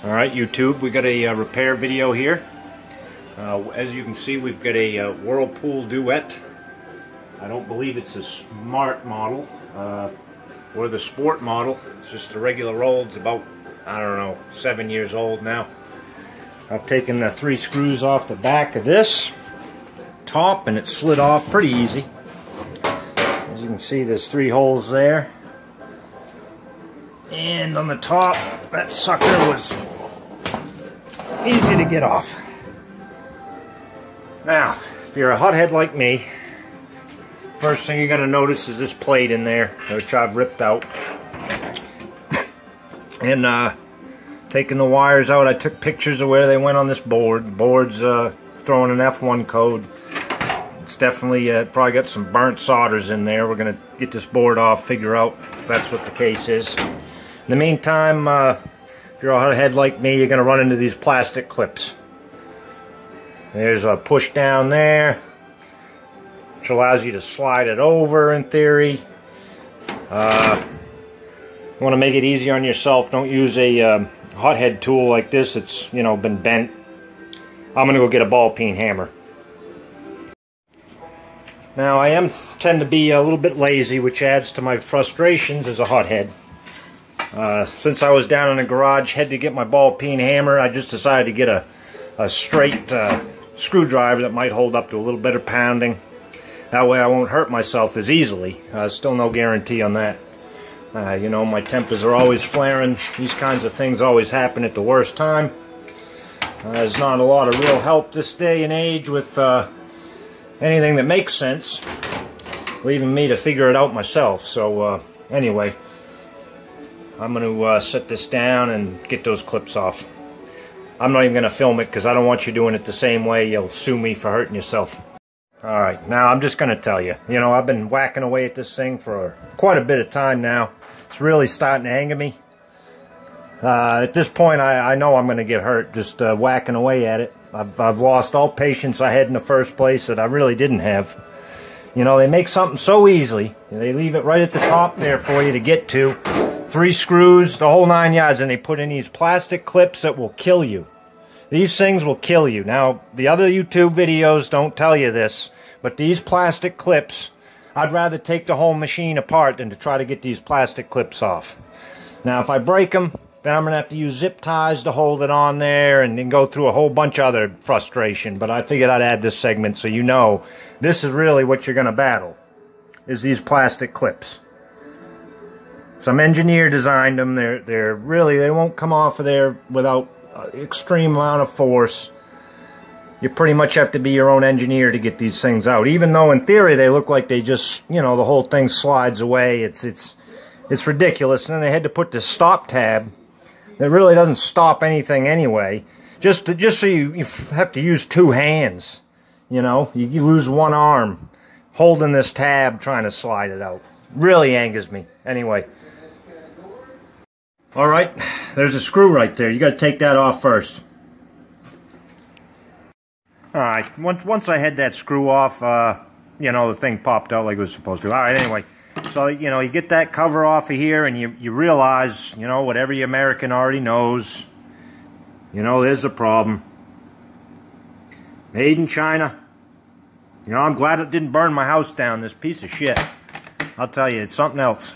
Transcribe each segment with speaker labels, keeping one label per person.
Speaker 1: Alright YouTube, we got a repair video here. As you can see, we've got a Whirlpool Duet. I don't believe it's a smart model or the sport model. It's just a regular old. It's about, I don't know, 7 years old now. I've taken the 3 screws off the back of this top and it slid off pretty easy. As you can see, there's 3 holes there. And on the top, that sucker was easy to get off. Now, if you're a hothead like me, first thing you're going to notice is this plate in there, which I've ripped out. And taking the wires out, I took pictures of where they went on this board. The board's throwing an F01 code. It's definitely probably got some burnt solders in there. We're going to get this board off, figure out if that's what the case is. In the meantime, if you're a hothead like me, you're going to run into these plastic clips. There's a push down there, which allows you to slide it over in theory. You want to make it easy on yourself, don't use a hothead tool like this. It's, you know, been bent. I'm going to go get a ball peen hammer. Now, I tend to be a little bit lazy, which adds to my frustrations as a hothead. Since I was down in the garage, had to get my ball peen hammer, I just decided to get a straight screwdriver that might hold up to a little bit of pounding. That way I won't hurt myself as easily. Still no guarantee on that. You know, my tempers are always flaring. These kinds of things always happen at the worst time. There's not a lot of real help this day and age with anything that makes sense, leaving me to figure it out myself. So anyway, I'm going to set this down and get those clips off. I'm not even going to film it because I don't want you doing it the same way. You'll sue me for hurting yourself. Alright, now I'm just going to tell you. You know, I've been whacking away at this thing for quite a bit of time now. It's really starting to anger me. At this point, I know I'm going to get hurt just whacking away at it. I've lost all patience I had in the first place that I really didn't have. You know, they make something so easily. They leave it right at the top there for you to get to. 3 screws, the whole 9 yards, and they put in these plastic clips that will kill you. These things will kill you. Now, the other YouTube videos don't tell you this, but these plastic clips, I'd rather take the whole machine apart than to try to get these plastic clips off. Now, if I break them, then I'm going to have to use zip ties to hold it on there and then go through a whole bunch of other frustration. But I figured I'd add this segment so you know this is really what you're going to battle, is these plastic clips. Some engineer designed them. They're really, they won't come off of there without extreme amount of force. You pretty much have to be your own engineer to get these things out. Even though in theory they look like they just, you know, the whole thing slides away. It's ridiculous. And then they had to put this stop tab that really doesn't stop anything anyway. Just so you have to use 2 hands. You know, you lose 1 arm holding this tab trying to slide it out. Really angers me. Anyway. Alright, there's a screw right there. You got to take that off first. Alright, once I had that screw off, you know, the thing popped out like it was supposed to. Alright, anyway. So, you know, you get that cover off of here and you realize, you know, what every American already knows. You know, there's the problem. Made in China. You know, I'm glad it didn't burn my house down, this piece of shit. I'll tell you, it's something else.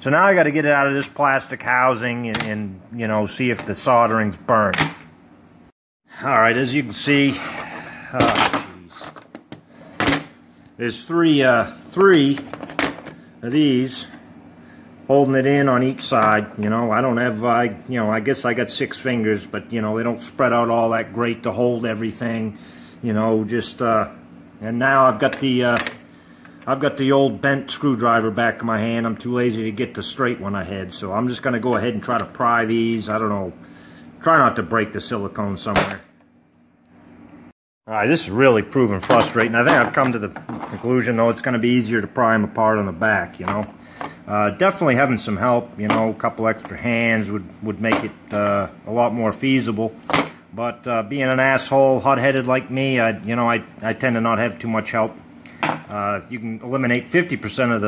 Speaker 1: So now I got to get it out of this plastic housing and you know, see if the soldering's burned. Alright, as you can see, there's three of these holding it in on each side. You know, I don't have, you know, I guess I got 6 fingers, but you know, they don't spread out all that great to hold everything. You know, just, and now I've got the old bent screwdriver back in my hand. I'm too lazy to get the straight one I had, so I'm just going to go ahead and try to pry these. I don't know. Try not to break the silicone somewhere. Alright, this is really proving frustrating. I think I've come to the conclusion, though, it's going to be easier to pry them apart on the back, you know. Definitely having some help, you know, a couple extra hands would make it a lot more feasible. But being an asshole, hot-headed like me, you know, I tend to not have too much help. You can eliminate 50% of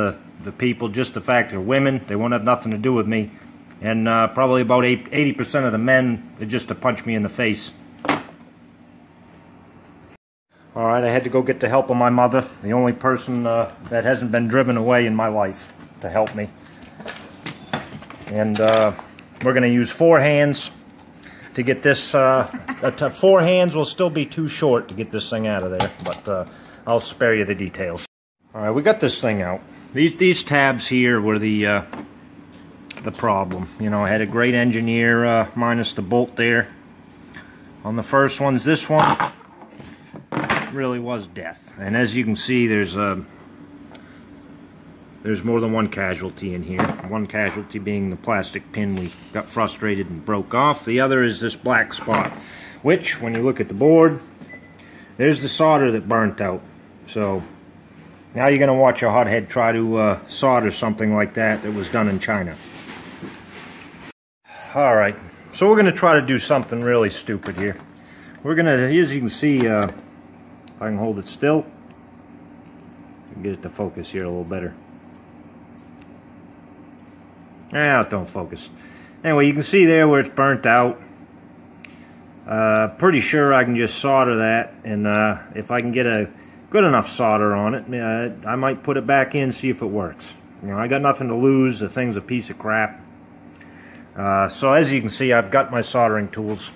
Speaker 1: the people, just the fact they're women. They won't have nothing to do with me. and probably about 80% of the men are just to punch me in the face. Alright, I had to go get the help of my mother, the only person that hasn't been driven away in my life to help me. And we're going to use 4 hands to get this. 4 hands will still be too short to get this thing out of there, but I'll spare you the details. Alright, we got this thing out. These tabs here were the problem. You know, I had a great engineer minus the bolt there. On the first ones, this one really was death. And as you can see, there's more than one casualty in here. One casualty being the plastic pin we got frustrated and broke off. The other is this black spot, which, when you look at the board, there's the solder that burnt out. So now you're going to watch a hothead try to solder something like that was done in China. Alright, so we're going to try to do something really stupid here. We're going to, as you can see, if I can hold it still, get it to focus here a little better. It don't focus. Anyway, you can see there where it's burnt out. Pretty sure I can just solder that, and if I can get a good enough solder on it, I might put it back in, see if it works. You know, I got nothing to lose. The thing's a piece of crap. So as you can see, I've got my soldering tools,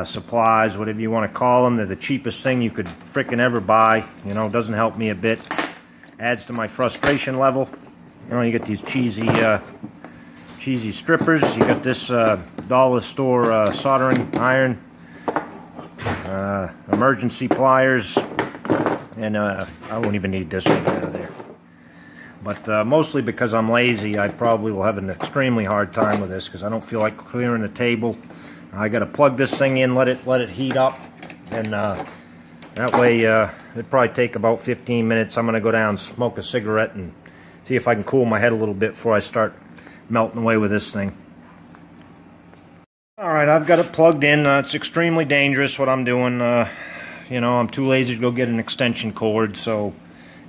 Speaker 1: supplies, whatever you want to call them. They're the cheapest thing you could frickin' ever buy. You know, doesn't help me a bit. Adds to my frustration level. You know, you get these cheesy strippers. You got this dollar store soldering iron, emergency pliers, and I won't even need this one out of there. But mostly because I'm lazy, I probably will have an extremely hard time with this because I don't feel like clearing the table. I got to plug this thing in, let it heat up, and that way it'll probably take about 15 minutes. I'm going to go down, smoke a cigarette, and see if I can cool my head a little bit before I start melting away with this thing. Alright, I've got it plugged in. It's extremely dangerous what I'm doing. You know, I'm too lazy to go get an extension cord, so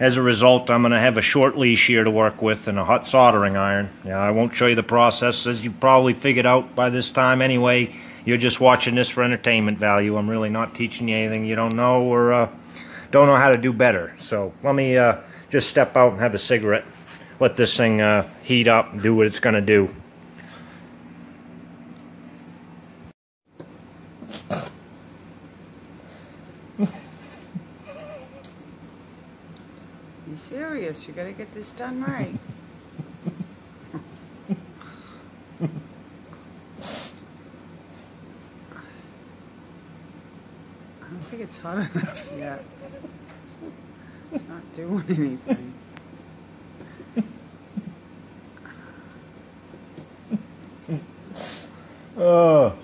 Speaker 1: as a result, I'm going to have a short leash here to work with and a hot soldering iron. Yeah, I won't show you the process, as you've probably figured out by this time anyway. You're just watching this for entertainment value. I'm really not teaching you anything you don't know or don't know how to do better. So let me just step out and have a cigarette. Let this thing heat up and do what it's going to do.
Speaker 2: You serious? You gotta get this done right. I don't think it's hot enough yet. It's not doing anything.
Speaker 1: Oh.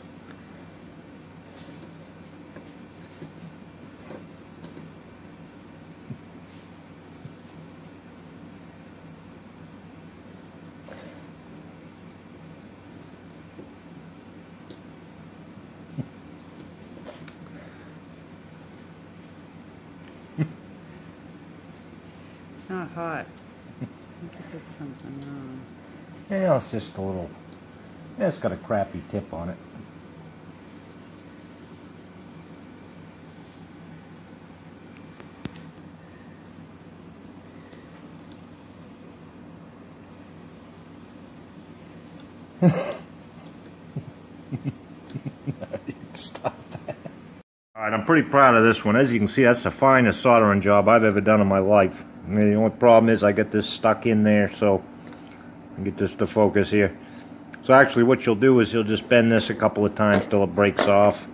Speaker 2: It's not hot. I think I did something wrong.
Speaker 1: Yeah, it's just a little... Yeah, it's got a crappy tip on it. Stop that. Alright, I'm pretty proud of this one. As you can see, that's the finest soldering job I've ever done in my life. I mean, the only problem is I get this stuck in there, so I get this to focus here. So actually what you'll do is you'll just bend this a couple of times till it breaks off,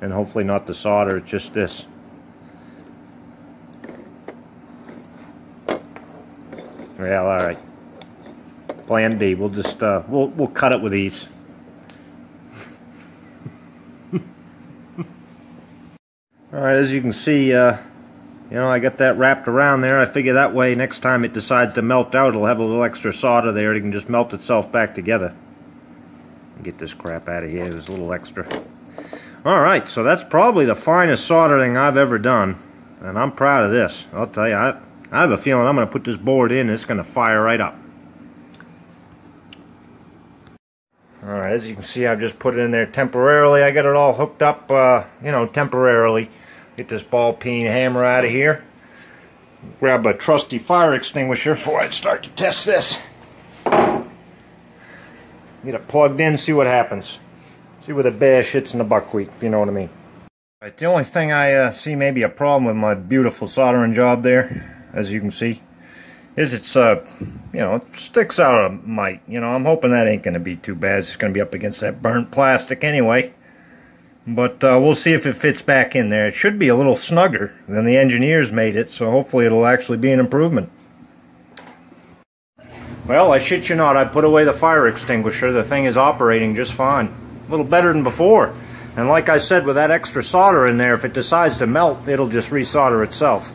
Speaker 1: and hopefully not the solder, it's just this. Well, alright. Plan B, we'll just we'll cut it with these. Alright, as you can see, you know, I got that wrapped around there. I figure that way next time it decides to melt out, it'll have a little extra solder there. It can just melt itself back together. Get this crap out of here. There's a little extra. Alright, so that's probably the finest soldering I've ever done. And I'm proud of this. I'll tell you, I have a feeling I'm going to put this board in and it's going to fire right up. Alright, as you can see, I've just put it in there temporarily. I got it all hooked up, you know, temporarily. Get this ball peen hammer out of here. Grab a trusty fire extinguisher before I start to test this. Get it plugged in, see what happens. See where the bash hits in the buckwheat, if you know what I mean. Right, the only thing I see maybe a problem with my beautiful soldering job there, as you can see, is it's, you know, it sticks out a mite. You know, I'm hoping that ain't going to be too bad. It's going to be up against that burnt plastic anyway. But we'll see if it fits back in there. It should be a little snugger than the engineers made it, so hopefully it'll actually be an improvement. Well, I shit you not, I put away the fire extinguisher. The thing is operating just fine. A little better than before. And like I said, with that extra solder in there, if it decides to melt, it'll just resolder itself.